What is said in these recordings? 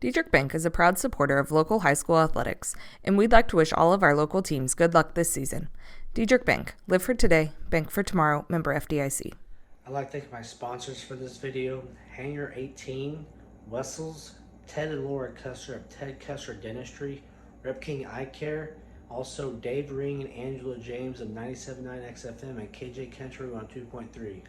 Diedrich Bank is a proud supporter of local high school athletics, and we'd like to wish all of our local teams good luck this season. Diedrich Bank, live for today, bank for tomorrow, member FDIC. I'd like to thank my sponsors for this video, Hangar 18, Wessels, Ted and Laura Custer of Ted Custer Dentistry, Rep King Eye Care, also Dave Ring and Angela James of 97.9 XFM and KJ Country on 2.3.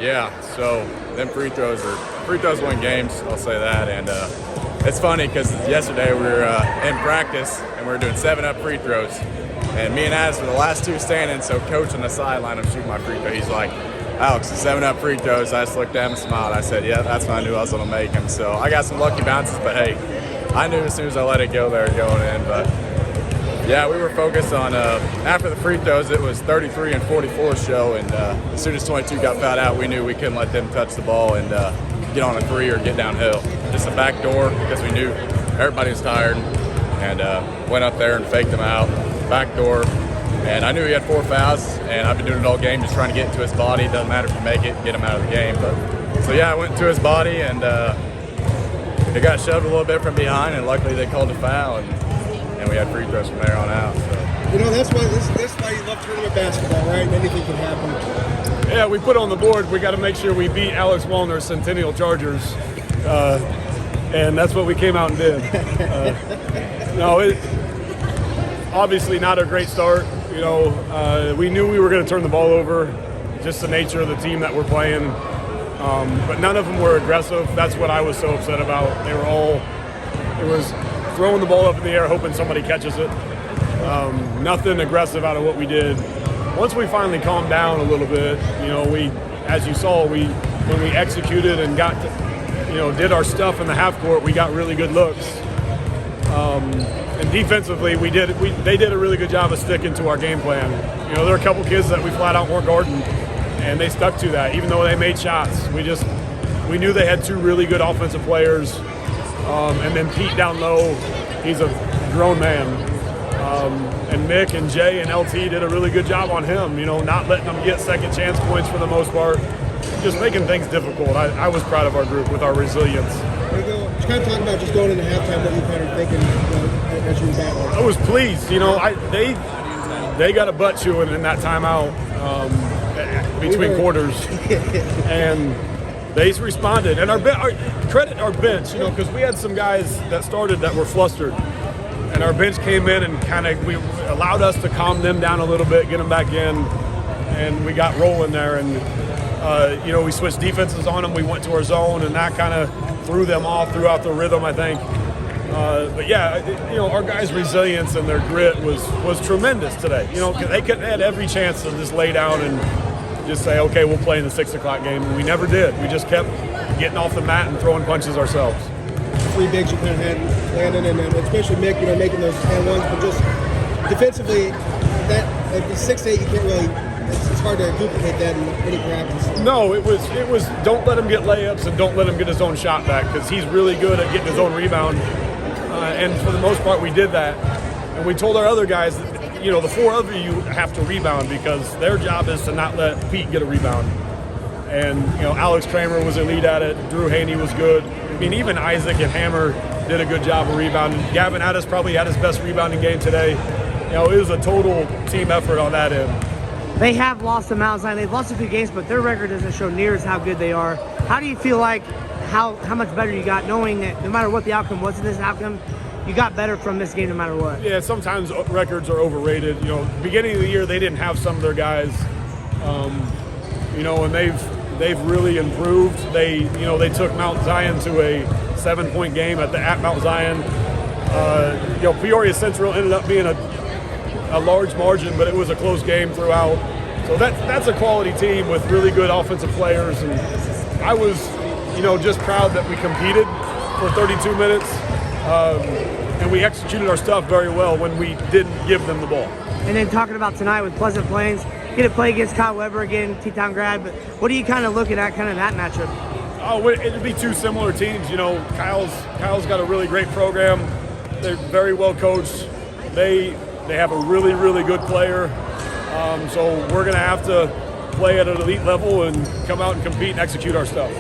Yeah, so them free throws win games, I'll say that. And it's funny because yesterday we were in practice and we were doing 7-up free throws. And me and Addis were the last two standing, so coach on the sideline, I'm shooting my free throw. He's like, Alex, the 7-up free throws. I just looked at him and smiled. I said, yeah, that's when I knew I was going to make them. So I got some lucky bounces, but hey, I knew as soon as I let it go, they were going in. But yeah, we were focused on, after the free throws, it was 33 and 44 show, and as soon as 22 got fouled out, we knew we couldn't let them touch the ball and get on a three or get downhill. Just a back door, because we knew everybody was tired, and went up there and faked them out, back door. And I knew he had 4 fouls, and I've been doing it all game, just trying to get into his body. It doesn't matter if you make it, get him out of the game. But so yeah, I went into his body, and it got shoved a little bit from behind, and luckily they called a foul, and we had free throws from there on out. So. You know, that's why you love tournament basketball, right? Anything can happen. Yeah, we put on the board, we got to make sure we beat Alex Wallner's Centennial Chargers, and that's what we came out and did. Obviously not a great start. You know, we knew we were going to turn the ball over, just the nature of the team that we're playing. But none of them were aggressive. That's what I was so upset about. It was throwing the ball up in the air, hoping somebody catches it. Nothing aggressive out of what we did. Once we finally calmed down a little bit, you know, as you saw, when we executed and got did our stuff in the half court, we got really good looks. And defensively, they did a really good job of sticking to our game plan. There are a couple kids that we flat out weren't guarding, and they stuck to that, even though they made shots. We knew they had two really good offensive players, and then Pete down low, he's a grown man. And Mick and Jay and LT did a really good job on him, not letting them get second chance points for the most part, just making things difficult. I was proud of our group with our resilience. Just kind of talking about just going into halftime, what you kind of thinking as you were back. I was pleased. They got a butt chewing in that timeout between quarters, and they responded. And credit our bench, because we had some guys that started that were flustered, and our bench came in and we allowed us to calm them down a little bit, get them back in, and we got rolling there. And we switched defenses on them. We went to our zone, and that kind of threw them off, threw out the rhythm, I think. But yeah, our guys' resilience and their grit was tremendous today. They could have had every chance to just lay down and just say, okay, we'll play in the 6 o'clock game. And we never did. We just kept getting off the mat and throwing punches ourselves. 3 bigs you kind of had, Landon, and especially Mick, making those and ones, but just defensively, that like the 6-8, you can't really. It's hard to duplicate that in any practice. No, it was don't let him get layups and don't let him get his own shot back, because he's really good at getting his own rebound. And for the most part, we did that. And we told our other guys that, the 4 of you have to rebound, because their job is to not let Pete get a rebound. And, Alex Kramer was elite at it. Drew Haney was good. I mean, even Isaac and Hammer did a good job of rebounding. Gavin Addis probably had his best rebounding game today. It was a total team effort on that end. They have lost to Mount Zion. They've lost a few games, but their record doesn't show near as how good they are. How do you feel like how much better you got, knowing that no matter what the outcome was in this outcome, you got better from this game no matter what? Yeah, sometimes records are overrated. Beginning of the year, they didn't have some of their guys, and they've really improved. They took Mount Zion to a 7-point game at Mount Zion. Peoria Central ended up being a large margin, but it was a close game throughout. So that's a quality team with really good offensive players, and I was, just proud that we competed for 32 minutes, and we executed our stuff very well when we didn't give them the ball. And then talking about tonight with Pleasant Plains, get to play against Kyle Weber again, T-Town grad, but what are you kind of looking at kind of that matchup? Oh, it'd be 2 similar teams. Kyle's got a really great program. They're very well coached. They have a really, really good player. So we're going to have to play at an elite level and come out and compete and execute our stuff.